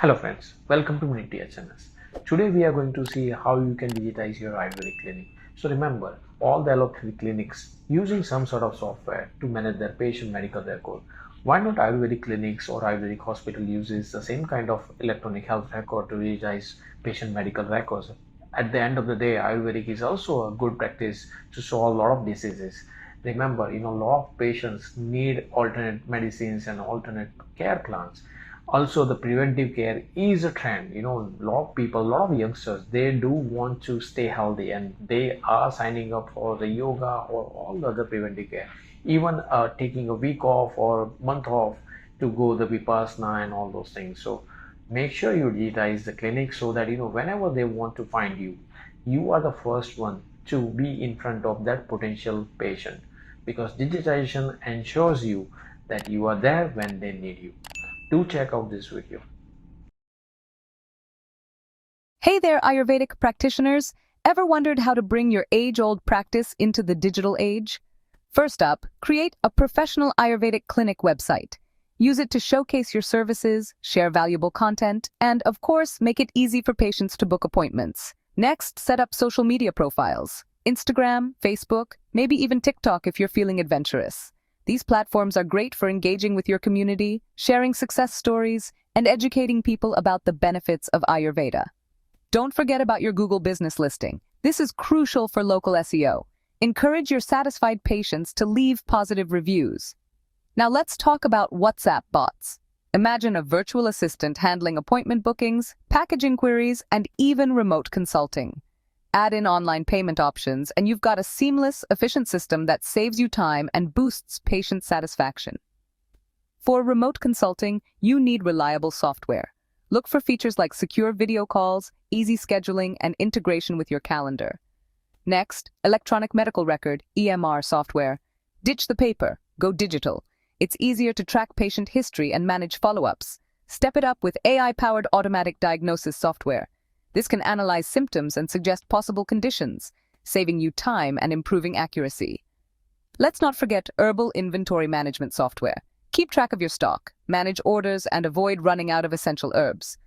Hello friends, welcome to NiftyHMS. Today we are going to see how you can digitize your Ayurvedic clinic. So remember, all the allopathic clinics using some sort of software to manage their patient medical record. Why not Ayurvedic clinics or Ayurvedic hospital uses the same kind of electronic health record to digitize patient medical records? At the end of the day, Ayurvedic is also a good practice to solve a lot of diseases. Remember, a lot of patients need alternate medicines and alternate care plans. Also, the preventive care is a trend. A lot of people, a lot of youngsters, they do want to stay healthy and they are signing up for the yoga or all the other preventive care, even taking a week off or month off to go the vipassana and all those things. So make sure you digitize the clinic so that whenever they want to find you, you are the first one to be in front of that potential patient, because digitization ensures you that you are there when they need you. Do check out this video. Hey there, Ayurvedic practitioners! Ever wondered how to bring your age-old practice into the digital age? First up, create a professional Ayurvedic clinic website. Use it to showcase your services, share valuable content, and, of course, make it easy for patients to book appointments. Next, set up social media profiles. Instagram, Facebook, maybe even TikTok if you're feeling adventurous. These platforms are great for engaging with your community, sharing success stories, and educating people about the benefits of Ayurveda. Don't forget about your Google business listing. This is crucial for local SEO. Encourage your satisfied patients to leave positive reviews. Now let's talk about WhatsApp bots. Imagine a virtual assistant handling appointment bookings, package inquiries, and even remote consulting. Add in online payment options, and you've got a seamless, efficient system that saves you time and boosts patient satisfaction. For remote consulting, you need reliable software. Look for features like secure video calls, easy scheduling, and integration with your calendar. Next, electronic medical record, EMR software. Ditch the paper, go digital. It's easier to track patient history and manage follow-ups. Step it up with AI-powered automatic diagnosis software. This can analyze symptoms and suggest possible conditions, saving you time and improving accuracy. Let's not forget Herbal inventory management software. Keep track of your stock, manage orders, and avoid running out of essential herbs.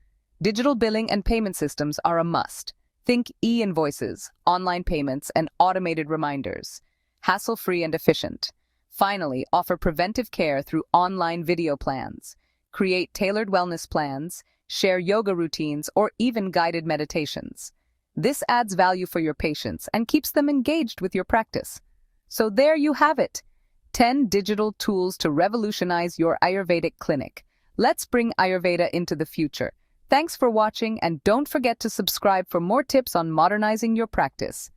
Digital billing and payment systems are a must. Think e-invoices, online payments, and automated reminders. Hassle-free and efficient. Finally, offer preventive care through online video plans. Create tailored wellness plans, share yoga routines, or even guided meditations. This adds value for your patients and keeps them engaged with your practice. So there you have it. 10 digital tools to revolutionize your Ayurvedic clinic. Let's bring Ayurveda into the future. Thanks for watching, and don't forget to subscribe for more tips on modernizing your practice.